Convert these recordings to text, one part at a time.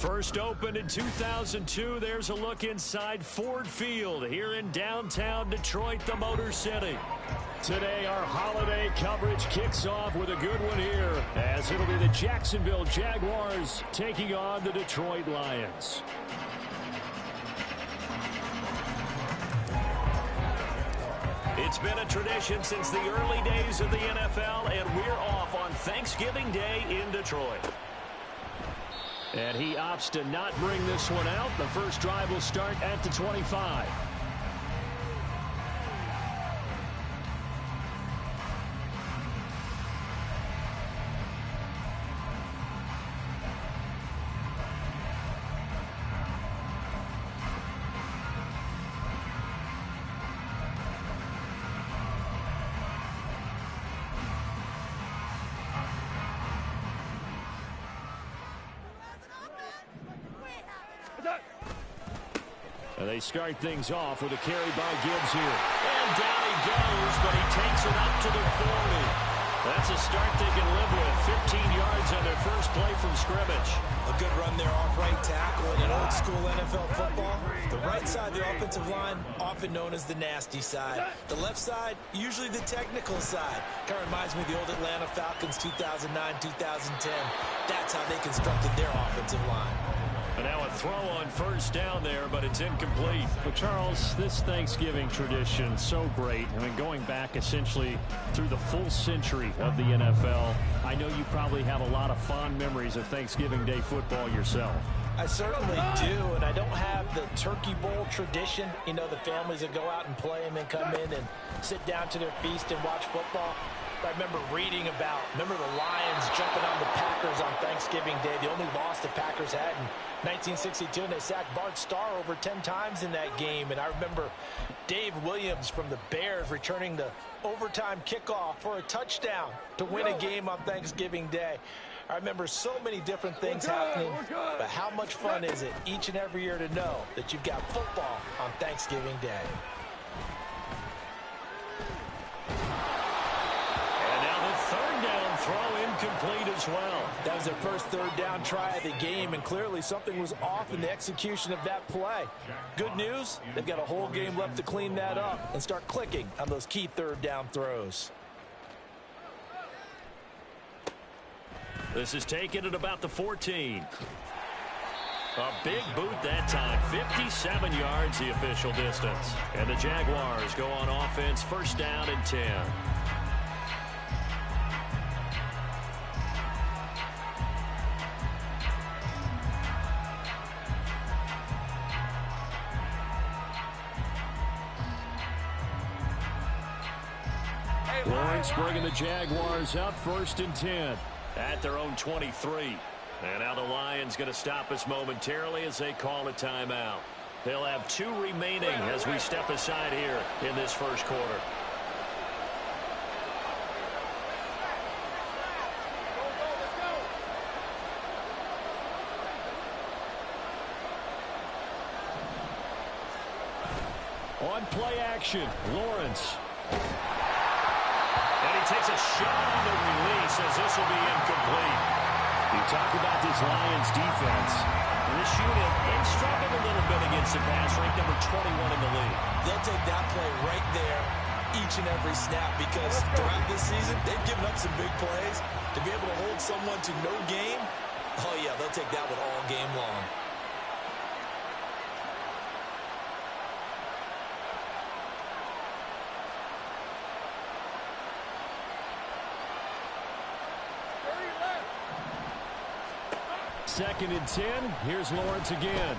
First opened in 2002, there's a look inside Ford Field here in downtown Detroit, the Motor City. Today, our holiday coverage kicks off with a good one here, as it'll be the Jacksonville Jaguars taking on the Detroit Lions. It's been a tradition since the early days of the NFL, and we're off on Thanksgiving Day in Detroit. And he opts to not bring this one out. The first drive will start at the 25. And they start things off with a carry by Gibbs here. And down he goes, but he takes it up to the 40. That's a start they can live with. 15 yards on their first play from scrimmage. A good run there off right tackle in an old school NFL football. The right side of the offensive line, often known as the nasty side. The left side, usually the technical side. Kind of reminds me of the old Atlanta Falcons 2009-2010. That's how they constructed their offensive line. And now a throw on first down there, but it's incomplete. Well, Charles, this Thanksgiving tradition, so great. I mean, going back essentially through the full century of the NFL, I know you probably have a lot of fond memories of Thanksgiving Day football yourself. I certainly do, and I don't have the Turkey Bowl tradition. You know, the families that go out and play and then come in and sit down to their feast and watch football. I remember reading about, the Lions jumping on the Packers on Thanksgiving Day. The only loss the Packers had in 1962, and they sacked Bart Starr over 10 times in that game. And I remember Dave Williams from the Bears returning the overtime kickoff for a touchdown to win a game on Thanksgiving Day. I remember so many different things happening, but how much fun is it each and every year to know that you've got football on Thanksgiving Day? Throw incomplete as well. That was their first third down try of the game, and clearly something was off in the execution of that play. Good news, they've got a whole game left to clean that up and start clicking on those key third down throws. This is taken at about the 14. A big boot that time. 57 yards the official distance. And the Jaguars go on offense, first down and 10. Lawrence bringing the Jaguars up first and 10 at their own 23. And now the Lions going to stop us momentarily as they call a timeout. They'll have 2 remaining as we step aside here in this first quarter. On play action, Lawrence. And he takes a shot on the release as this will be incomplete. You talk about this Lions defense. This unit, they struggled a little bit against the pass, ranked number 21 in the league. They'll take that play right there each and every snap because throughout this season, they've given up some big plays. To be able to hold someone to no gain, oh yeah, they'll take that one all game long. Second and 10. Here's Lawrence again.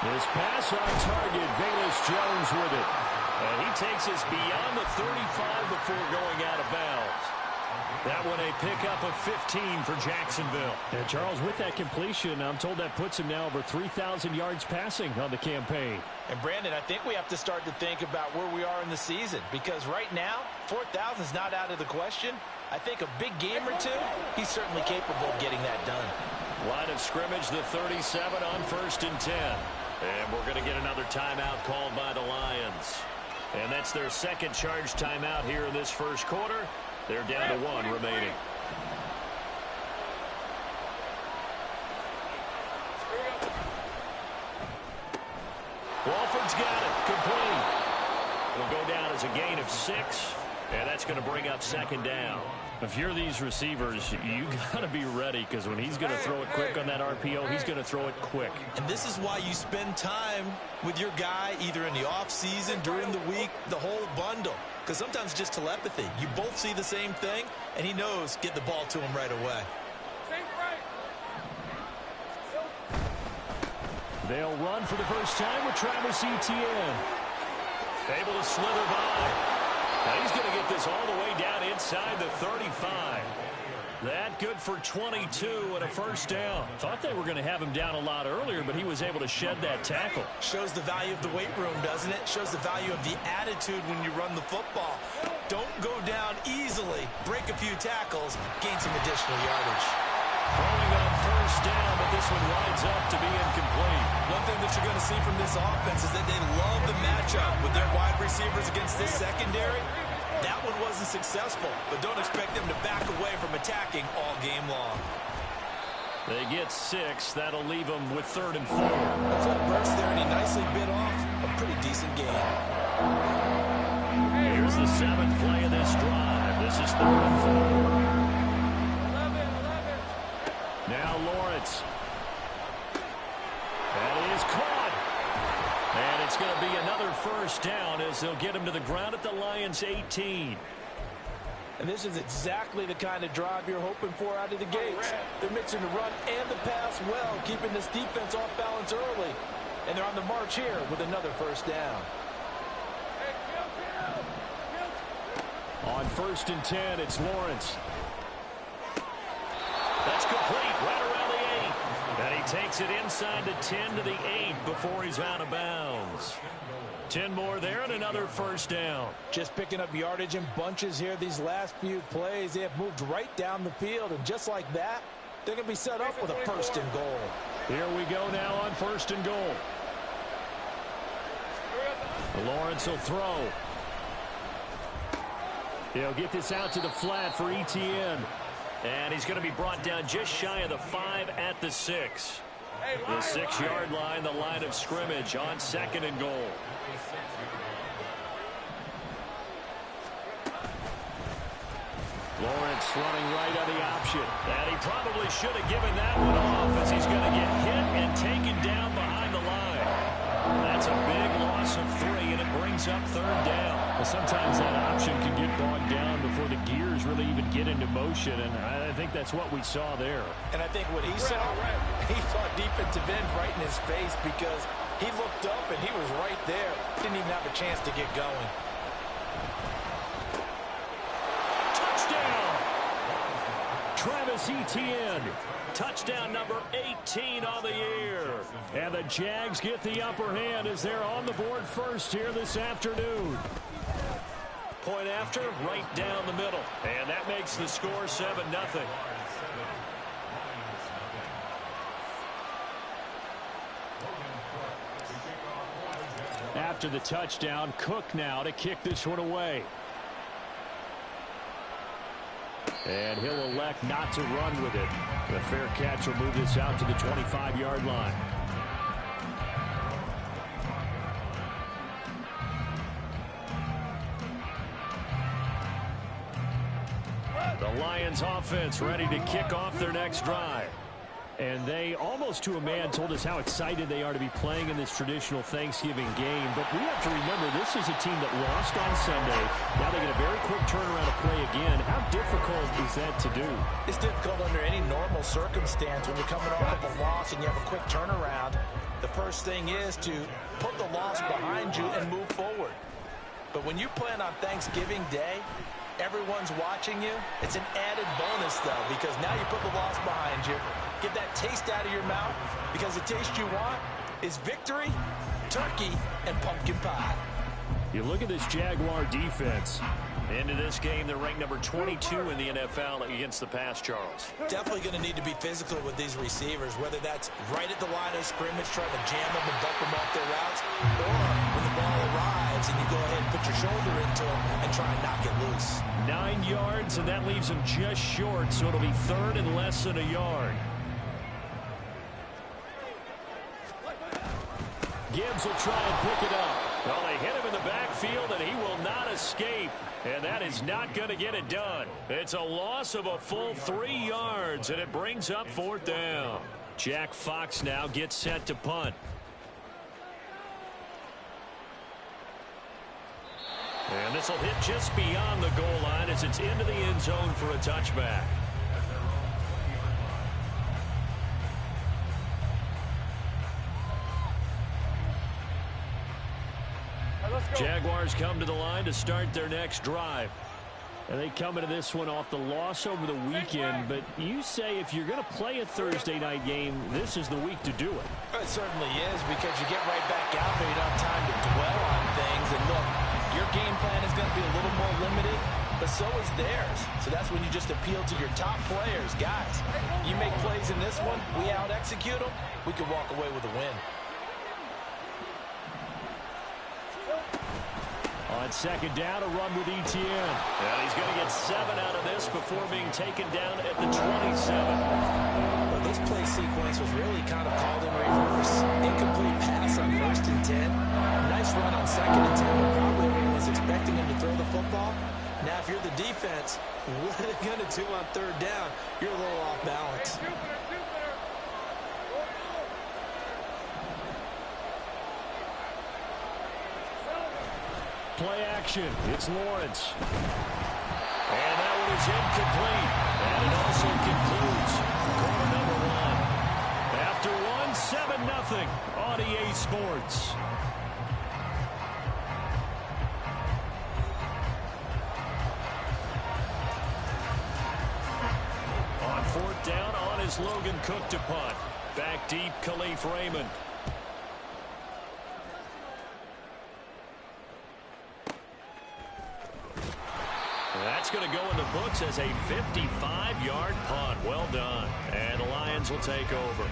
His pass on target. Velus Jones with it. And he takes us beyond the 35 before going out of bounds. That one a pickup of 15 for Jacksonville. And Charles, with that completion, I'm told that puts him now over 3,000 yards passing on the campaign. And Brandon, I think we have to start to think about where we are in the season, because right now, 4,000 is not out of the question. I think a big game or two, he's certainly capable of getting that done. Line of scrimmage, the 37 on first and 10. And we're going to get another timeout called by the Lions. And that's their second charge timeout here in this first quarter. They're down to 1 remaining. He's got it. Complete. It'll go down as a gain of 6, and that's going to bring up second down. If you're these receivers, you got to be ready, because when he's going to throw it quick on that RPO, he's going to throw it quick. And this is why you spend time with your guy either in the offseason, during the week, the whole bundle. Because sometimes just telepathy. You both see the same thing, and he knows get the ball to him right away. They'll run for the first time with Travis Etienne. Able to slither by. Now he's going to get this all the way down inside the 35. That good for 22 and a first down. Thought they were going to have him down a lot earlier, but he was able to shed that tackle. Shows the value of the weight room, doesn't it? Shows the value of the attitude when you run the football. Don't go down easily. Break a few tackles. Gain some additional yardage. Throwing on first down, but this one winds up to be incomplete. One thing that you're going to see from this offense is that they love the matchup with their wide receivers against this secondary. That one wasn't successful, but don't expect them to back away from attacking all game long. They get 6. That'll leave them with 3rd and 4. A flip burst there, and he nicely bit off a pretty decent game. Here's the 7th play of this drive. This is 3rd and 4. Now Lawrence. That is caught. And it's going to be another first down as they'll get him to the ground at the Lions' 18. And this is exactly the kind of drive you're hoping for out of the gates. They're mixing the run and the pass well, keeping this defense off balance early. And they're on the march here with another first down. On 1st and 10, it's Lawrence. That's complete right around the 8. And he takes it inside the 10 to the 8 before he's out of bounds. 10 more there and another first down. Just picking up yardage in bunches here these last few plays. They have moved right down the field, and just like that, they're going to be set up with a 1st and goal. Here we go now on 1st and goal. Lawrence will throw. He'll get this out to the flat for Etienne. And he's going to be brought down just shy of the 5 at the 6. The 6-yard line, the line of scrimmage on 2nd and goal. Lawrence running right on the option. And he probably should have given that one off as he's going to get hit and taken down behind the line. That's a big loss of 3, and it brings up 3rd down. Well, sometimes that option can get bogged down before the gears really even get into motion, and I think that's what we saw there. And I think what he saw defensive end right in his face, because he looked up and he was right there. Didn't even have a chance to get going. Touchdown! Travis Etienne. Touchdown number 18 on the year. And the Jags get the upper hand as they're on the board first here this afternoon. Point after, right down the middle. And that makes the score 7-0. After the touchdown, Cook now to kick this one away. And he'll elect not to run with it. The fair catch will move this out to the 25-yard line. The Lions offense ready to kick off their next drive. And they, almost to a man, told us how excited they are to be playing in this traditional Thanksgiving game. But we have to remember, this is a team that lost on Sunday. Now they get a very quick turnaround to play again. How difficult is that to do? It's difficult under any normal circumstance when you're coming off of a loss and you have a quick turnaround. The first thing is to put the loss behind you and move forward. But when you plan on Thanksgiving Day, everyone's watching you. It's an added bonus, though, because now you put the loss behind you. Get that taste out of your mouth, because the taste you want is victory, turkey, and pumpkin pie. You look at this Jaguar defense. Into this game, they're ranked number 22 in the NFL against the pass, Charles. Definitely going to need to be physical with these receivers, whether that's right at the line of scrimmage, trying to jam them and bump them off their routes, or when the ball arrives and you go ahead and put your shoulder into them and try and knock it loose. 9 yards, and that leaves them just short, so it'll be 3rd and less than a yard. Gibbs will try and pick it up. Well, they hit him in the backfield, and he will not escape. And that is not going to get it done. It's a loss of a full 3 yards, and it brings up 4th down. Jack Fox now gets set to punt. And this will hit just beyond the goal line as it's into the end zone for a touchback. Jaguars come to the line to start their next drive. And they come into this one off the loss over the weekend. But you say if you're going to play a Thursday night game, this is the week to do it. It certainly is, because you get right back out there. You don't have time to dwell on things. And look, your game plan is going to be a little more limited, but so is theirs. So that's when you just appeal to your top players. Guys, you make plays in this one, we out-execute them, we can walk away with a win. On 2nd down, a run with Etienne. And he's going to get 7 out of this before being taken down at the 27. Well, this play sequence was really kind of called in reverse. Incomplete pass on 1st and 10. Nice run on 2nd and 10. But probably everyone was expecting him to throw the football. Now, if you're the defense, what are they going to do on 3rd down? You're a little off balance. Play action. It's Lawrence. And that one is incomplete. And it also concludes quarter number 1. After one, 7-0 on EA Sports. On 4th down, on is Logan Cook to punt. Back deep, Khalif Raymond. That's going to go in the books as a 55-yard punt. Well done. And the Lions will take over.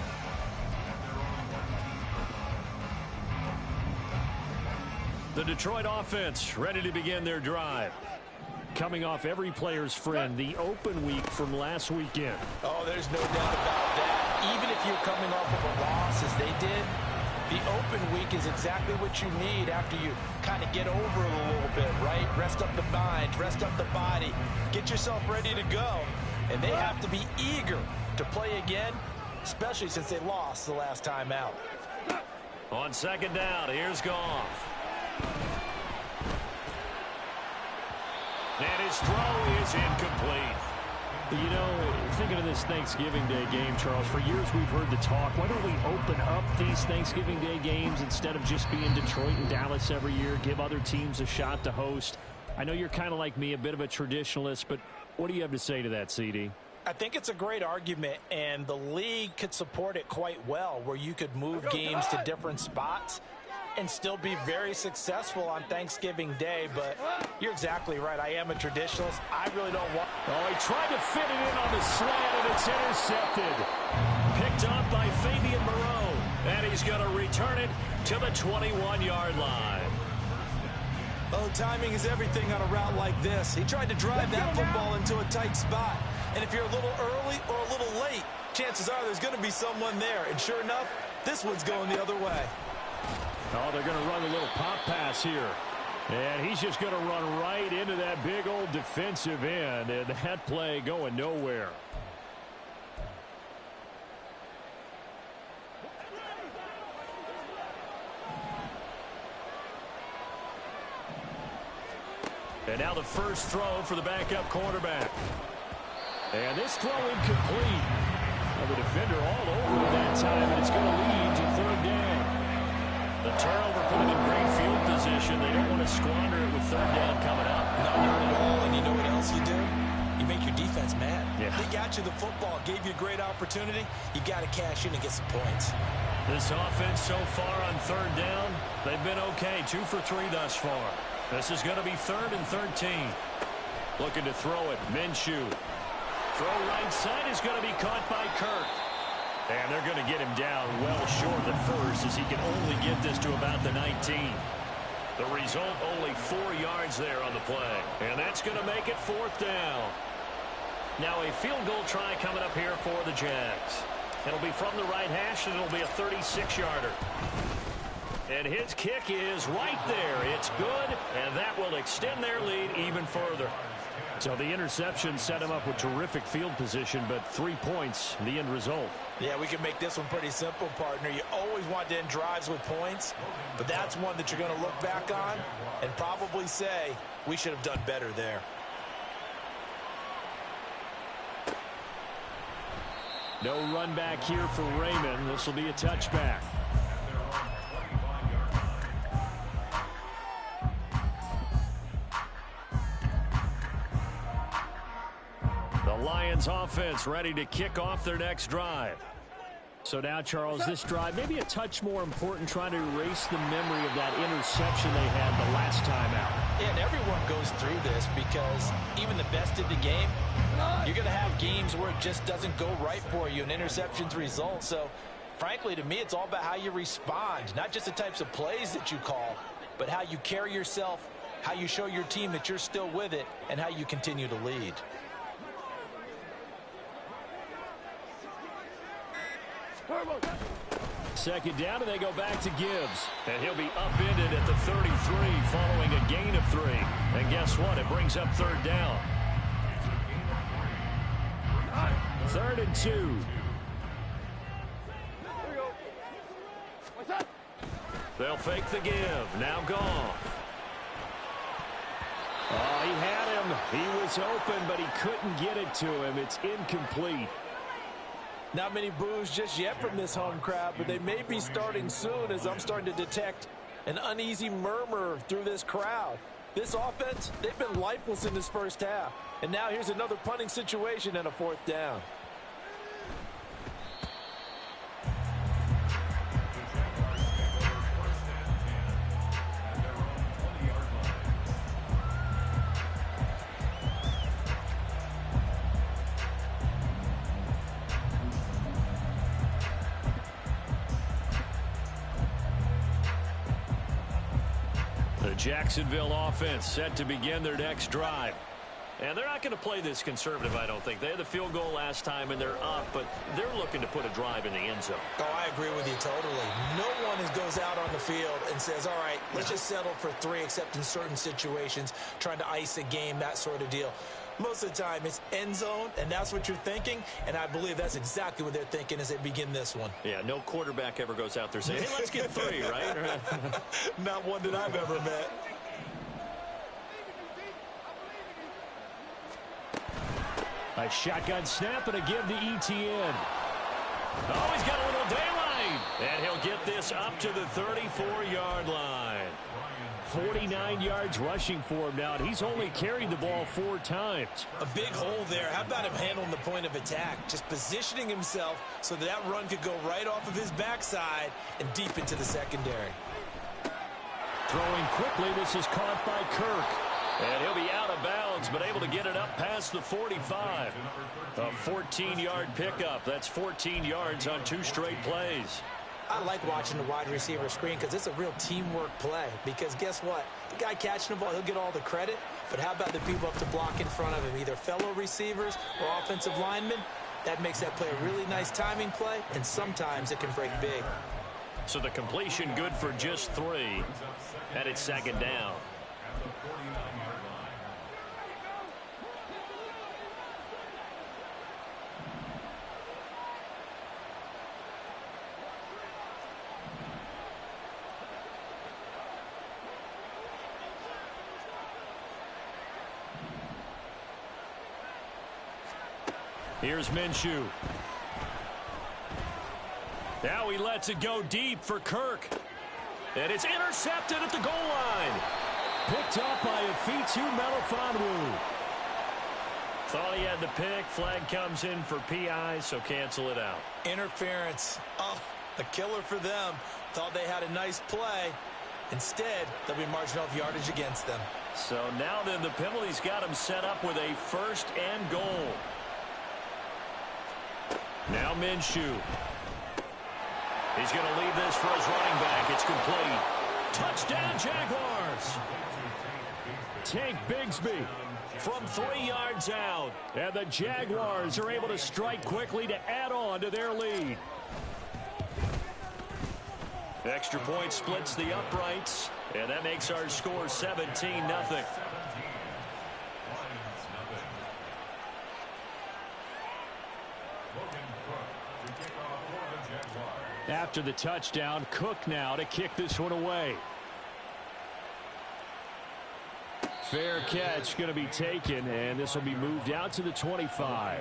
The Detroit offense ready to begin their drive. Coming off every player's friend, the open week from last weekend. Oh, there's no doubt about that. Even if you're coming off of a loss as they did, the open week is exactly what you need after you kind of get over it a little bit, right? Rest up the mind, rest up the body, get yourself ready to go. And they have to be eager to play again, especially since they lost the last time out. On 2nd down, here's Goff. And his throw is incomplete. You know, thinking of this Thanksgiving Day game, Charles, for years we've heard the talk, why don't we open up these Thanksgiving Day games instead of just being Detroit and Dallas every year, give other teams a shot to host? I know you're kind of like me, a bit of a traditionalist, but what do you have to say to that, CD? I think it's a great argument, and the league could support it quite well, where you could move games to different spots and still be very successful on Thanksgiving Day. But you're exactly right. I am a traditionalist. I really don't want... Oh, he tried to fit it in on the slant, and it's intercepted. Picked up by Fabian Moreau. And he's going to return it to the 21-yard line. Oh, timing is everything on a route like this. He tried to drive that football into a tight spot. And if you're a little early or a little late, chances are there's going to be someone there. And sure enough, this one's going the other way. Oh, they're going to run a little pop pass here. And he's just going to run right into that big old defensive end. And that play going nowhere. And now the first throw for the backup quarterback. And this throw incomplete. Well, the defender all over it that time, and it's going to lead to 3rd down. The turnover put them in great field position. They don't want to squander it with 3rd down coming up. No, not at all. And you know what else you do? You make your defense mad. Yeah. They got you the football, gave you a great opportunity. You got to cash in and get some points. This offense so far on 3rd down, they've been okay. 2 for 3 thus far. This is going to be 3rd and 13. Looking to throw it. Minshew. Throw right side is going to be caught by Kirk. And they're going to get him down well short of the first, as he can only get this to about the 19. The result, only 4 yards there on the play. And that's going to make it 4th down. Now a field goal try coming up here for the Jags. It'll be from the right hash, and it'll be a 36-yarder. And his kick is right there. It's good, and that will extend their lead even further. So the interception set him up with terrific field position, but 3 points, the end result. Yeah, we can make this one pretty simple, partner. You always want to end drives with points, but that's one that you're going to look back on and probably say, we should have done better there. No run back here for Raymond. This will be a touchback. The Lions offense ready to kick off their next drive. So now, Charles, this drive maybe a touch more important, trying to erase the memory of that interception they had the last time out. Yeah, and everyone goes through this because even the best in the game, you're going to have games where it just doesn't go right for you and interceptions result. So, frankly, to me, it's all about how you respond, not just the types of plays that you call, but how you carry yourself, how you show your team that you're still with it, and how you continue to lead. Second down, and they go back to Gibbs. And he'll be upended at the 33 following a gain of 3. And guess what? It brings up third down. 3rd and 2. They'll fake the give. Now Goff. Oh, he had him. He was open, but he couldn't get it to him. It's incomplete. Not many boos just yet from this home crowd, but they may be starting soon as I'm starting to detect an uneasy murmur through this crowd. This offense, they've been lifeless in this first half. And now here's another punting situation and a 4th down. Jacksonville offense set to begin their next drive. And they're not going to play this conservative, I don't think. They had the field goal last time, and they're up, but they're looking to put a drive in the end zone. Oh, I agree with you totally. No one goes out on the field and says, all right, let's just settle for 3, except in certain situations, trying to ice a game, that sort of deal. Most of the time, it's end zone, and that's what you're thinking, and I believe that's exactly what they're thinking as they begin this one. Yeah, no quarterback ever goes out there saying, hey, let's get 3, right? Not one that I've ever met. A shotgun snap and a give to ETN. Oh, he's got a little daylight. And he'll get this up to the 34-yard line. 49 yards rushing for him now, and he's only carried the ball 4 times. A big hole there. How about him handling the point of attack? Just positioning himself so that run could go right off of his backside and deep into the secondary. Throwing quickly, this is caught by Kirk. And he'll be out of bounds, but able to get it up past the 45. A 14-yard pickup. That's 14 yards on 2 straight plays. I like watching the wide receiver screen because it's a real teamwork play. Because guess what? The guy catching the ball, he'll get all the credit. But how about the people up to block in front of him, either fellow receivers or offensive linemen? That makes that play a really nice timing play, and sometimes it can break big. So the completion good for just 3, and it's 2nd down. Here's Minshew. Now he lets it go deep for Kirk. And it's intercepted at the goal line. Picked up by Afitu Melifonwu. Thought he had the pick. Flag comes in for PI, so cancel it out. Interference. Oh, a killer for them. Thought they had a nice play. Instead, there'll be marginal yardage against them. So now then the penalty's got him set up with a 1st and goal. Now Minshew. He's going to leave this for his running back. It's complete. Touchdown, Jaguars. Tank Bigsby from 3 yards out. And the Jaguars are able to strike quickly to add on to their lead. Extra point splits the uprights, and that makes our score 17-0. After the touchdown, Cook now to kick this one away. Fair catch going to be taken, and this will be moved out to the 25.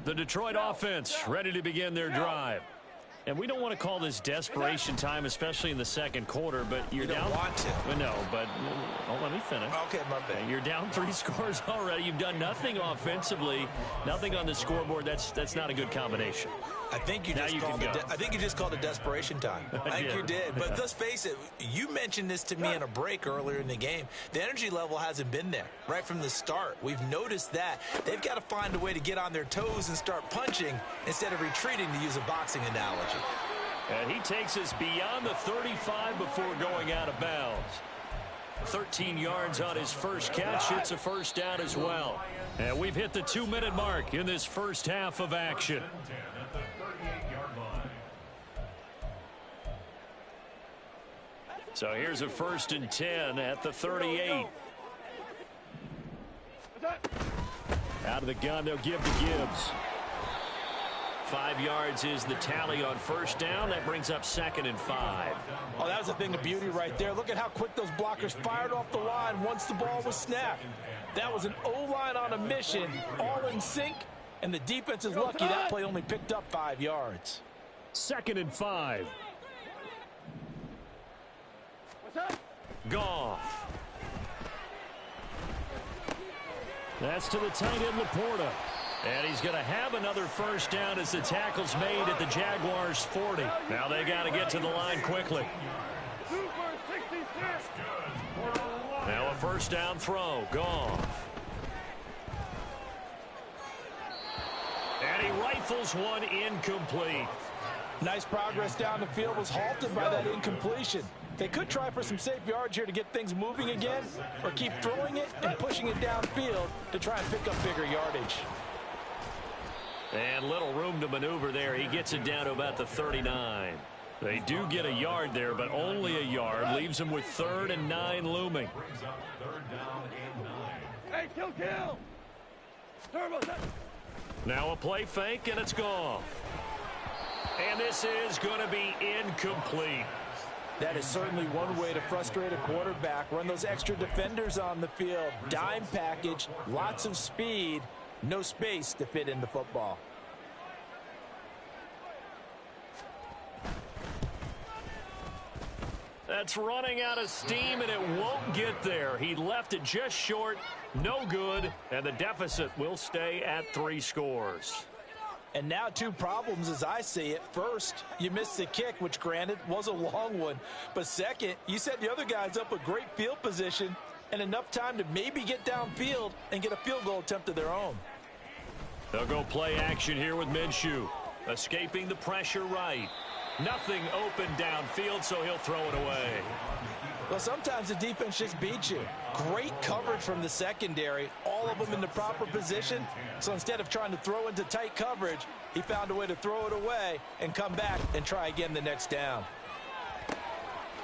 The Detroit offense ready to begin their drive. And we don't want to call this desperation time, especially in the second quarter, but you're down. You don't want to. Well, no, but let me finish. Okay, my bad. You're down 3 scores already. You've done nothing offensively, nothing on the scoreboard. That's not a good combination. I think you just called it desperation time. I think you did. But let's face it, you mentioned this to me in a break earlier in the game. The energy level hasn't been there right from the start. We've noticed that. They've got to find a way to get on their toes and start punching instead of retreating, to use a boxing analogy. And he takes us beyond the 35 before going out of bounds. 13 yards on his first catch. It's a first down as well. And we've hit the 2-minute mark in this first half of action. So here's a 1st and 10 at the 38. Out of the gun, they'll give to Gibbs. 5 yards is the tally on first down. That brings up 2nd and 5. Oh, that was a thing of beauty right there. Look at how quick those blockers fired off the line once the ball was snapped. That was an O-line on a mission, all in sync, and the defense is lucky that play only picked up 5 yards. 2nd and 5. Goff. That's to the tight end, Laporta. And he's going to have another first down as the tackle's made at the Jaguars' 40. Now they got to get to the line quickly. Now a first down throw. Goff. And he rifles one incomplete. Nice progress down the field, was halted by that incompletion. They could try for some safe yards here to get things moving again, or keep throwing it and pushing it downfield to try and pick up bigger yardage. And little room to maneuver there. He gets it down to about the 39. They do get a yard there, but only a yard. Leaves them with 3rd and 9 looming. Hey, kill! Now a play fake, and it's Goff. And this is going to be incomplete. That is certainly one way to frustrate a quarterback. Run those extra defenders on the field. Dime package, lots of speed, no space to fit in the football. That's running out of steam, and it won't get there. He left it just short, no good, and the deficit will stay at 3 scores. And now 2 problems as I see it. First, you missed the kick, which granted was a long one. But second, you set the other guys up with great field position and enough time to maybe get downfield and get a field goal attempt of their own. They'll go play action here with Minshew. Escaping the pressure right. Nothing open downfield, so he'll throw it away. Well, sometimes the defense just beats you. Great coverage from the secondary, all of them in the proper position. So instead of trying to throw into tight coverage, he found a way to throw it away and come back and try again the next down.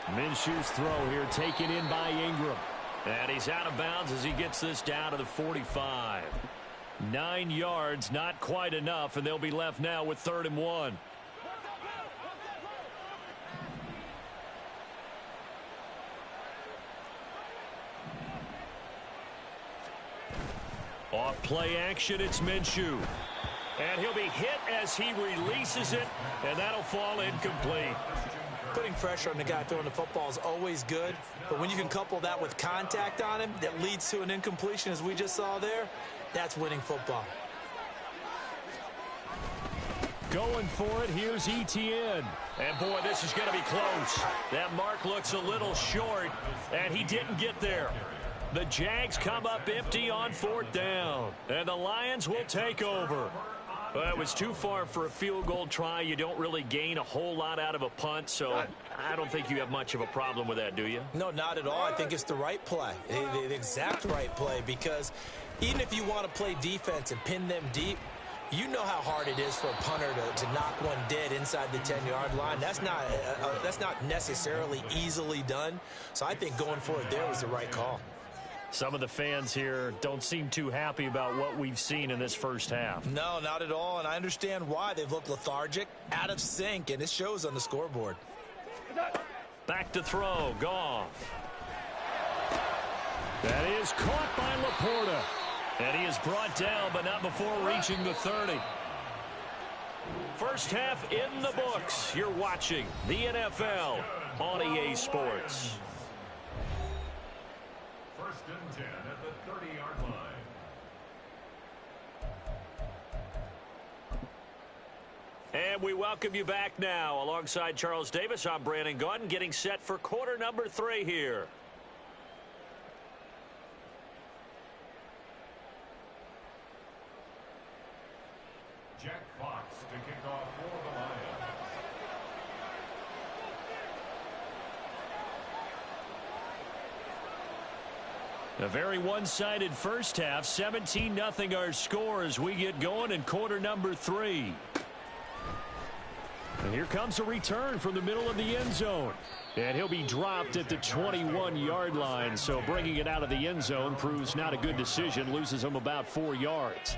Minshew's throw here taken in by Ingram. And he's out of bounds as he gets this down to the 45. 9 yards, not quite enough, and they'll be left now with 3rd and 1. Off play action, it's Minshew. And he'll be hit as he releases it, and that'll fall incomplete. Putting pressure on the guy throwing the football is always good, but when you can couple that with contact on him that leads to an incompletion, as we just saw there, that's winning football. Going for it, here's Etienne. And boy, this is going to be close. That mark looks a little short, and he didn't get there. The Jags come up empty on 4th down, and the Lions will take over. Well, it was too far for a field goal try. You don't really gain a whole lot out of a punt, so I don't think you have much of a problem with that, do you? No, not at all. I think it's the right play, the exact right play, because even if you want to play defense and pin them deep, you know how hard it is for a punter to knock one dead inside the 10-yard line. That's not necessarily easily done. So I think going for it there was the right call. Some of the fans here don't seem too happy about what we've seen in this first half. No, not at all, and I understand why. They've looked lethargic, out of sync, and it shows on the scoreboard. Back to throw, Goff. That is caught by Laporta. And he is brought down, but not before reaching the 30. First half in the books. You're watching the NFL on EA Sports. First and 10 at the 30-yard line. And we welcome you back now. Alongside Charles Davis, I'm Brandon Gaudin, getting set for quarter number 3 here. Jack Fox to kick off for the Lions. A very one-sided first half. 17-0 our score as we get going in quarter number 3. And here comes a return from the middle of the end zone. And he'll be dropped at the 21-yard line. So bringing it out of the end zone proves not a good decision. Loses him about 4 yards.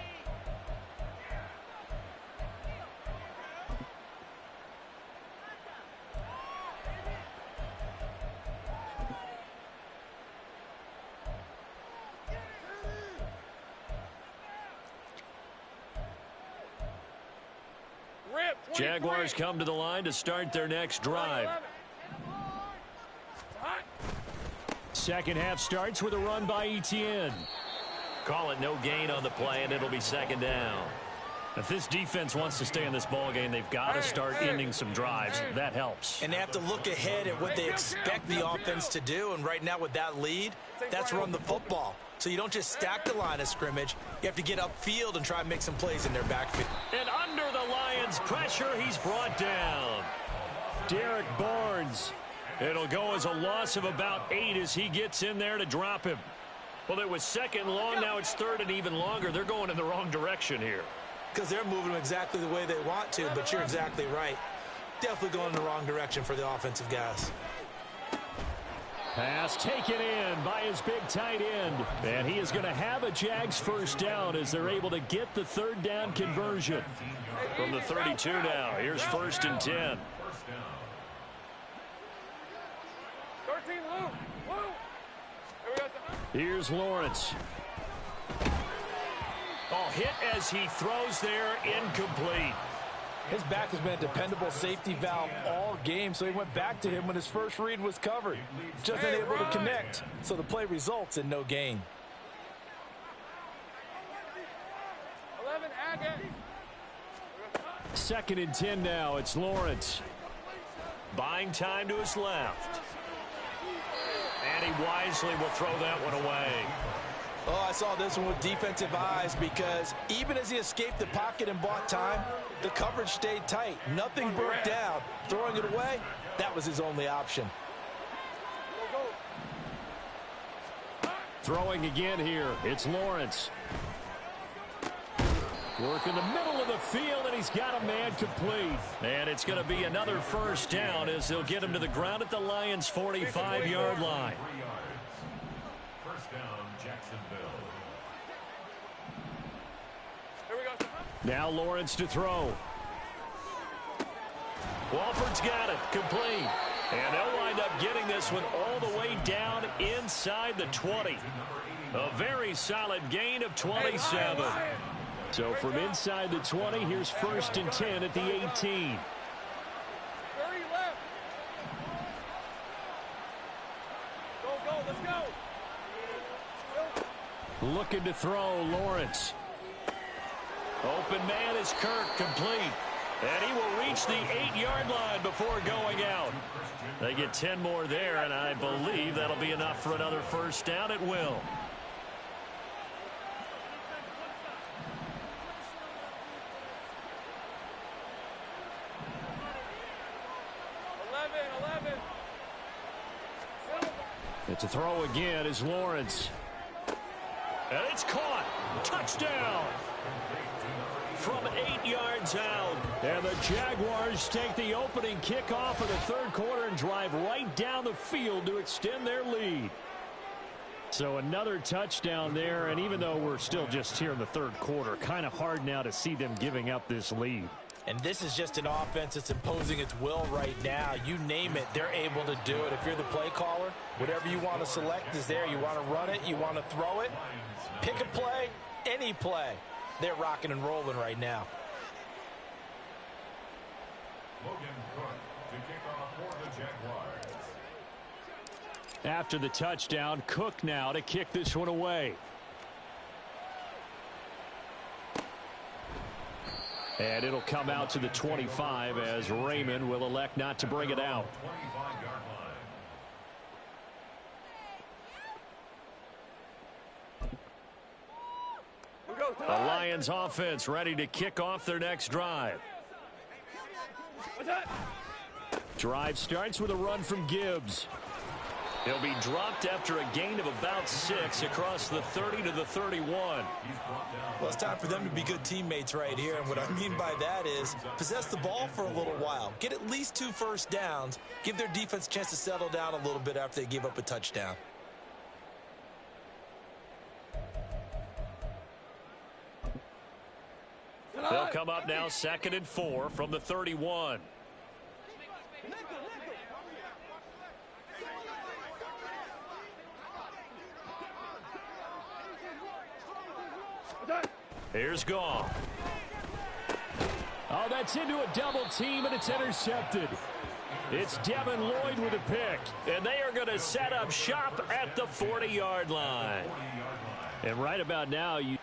Jaguars come to the line to start their next drive. Second half starts with a run by Etienne. Call it no gain on the play, and it'll be second down. If this defense wants to stay in this ballgame, they've got to start ending some drives. That helps. And they have to look ahead at what they expect the offense to do. And right now with that lead, that's run the football. So you don't just stack the line of scrimmage. You have to get upfield and try and make some plays in their backfield. And under the Lions' pressure, he's brought down. Derek Barnes. It'll go as a loss of about 8 as he gets in there to drop him. Well, it was second long. Now it's third and even longer. They're going in the wrong direction here. Because they're moving them exactly the way they want to, but you're exactly right. Definitely going in the wrong direction for the offensive guys. Pass taken in by his big tight end. And he is going to have a Jags first down as they're able to get the third down conversion. From the 32 now, here's first and 10. Here's Lawrence. Oh, hit as he throws there, incomplete. His back has been a dependable safety valve all game, so he went back to him when his first read was covered. Just unable to connect, so the play results in no gain. 11, Second and 10 now. It's Lawrence. Buying time to his left. And he wisely will throw that one away. Oh, I saw this one with defensive eyes because even as he escaped the pocket and bought time, the coverage stayed tight. Nothing broke down. Throwing it away, that was his only option. Throwing again here. It's Lawrence. Work in the middle of the field, and he's got a man complete. And it's going to be another first down as they'll get him to the ground at the Lions' 45-yard line. First down, Jacksonville. Now Lawrence to throw. Walford's got it. Complete. And they'll wind up getting this one all the way down inside the 20. A very solid gain of 27. So from inside the 20, here's first and 10 at the 18. 30 left. Go, let's go. Looking to throw, Lawrence. Open man is Kirk, complete. And he will reach the 8-yard line before going out. They get 10 more there, and I believe that'll be enough for another first down. It will. It's a throw again is Lawrence. And it's caught. Touchdown. From 8 yards out. And the Jaguars take the opening kickoff of the third quarter and drive right down the field to extend their lead. So another touchdown there, and even though we're still just here in the third quarter, kind of hard now to see them giving up this lead. And this is just an offense that's imposing its will right now. You name it, they're able to do it. If you're the play caller, whatever you want to select is there. You want to run it, you want to throw it, pick a play, any play. They're rocking and rolling right now. Logan Cook to kick off for the Jaguars. After the touchdown, Cook now to kick this one away. And it'll come out to the 25 as Raymond will elect not to bring it out. 25-yard line. The Lions offense ready to kick off their next drive. Drive starts with a run from Gibbs. He'll be dropped after a gain of about 6 across the 30 to the 31. Well, it's time for them to be good teammates right here, and what I mean by that is possess the ball for a little while. Get at least 2 first downs. Give their defense a chance to settle down a little bit after they give up a touchdown. They'll come up now 2nd and 4 from the 31. Here's Goff. Oh, that's into a double team, and it's intercepted. It's Devin Lloyd with a pick, and they are going to set up shop at the 40-yard line. And right about now, you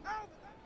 Out.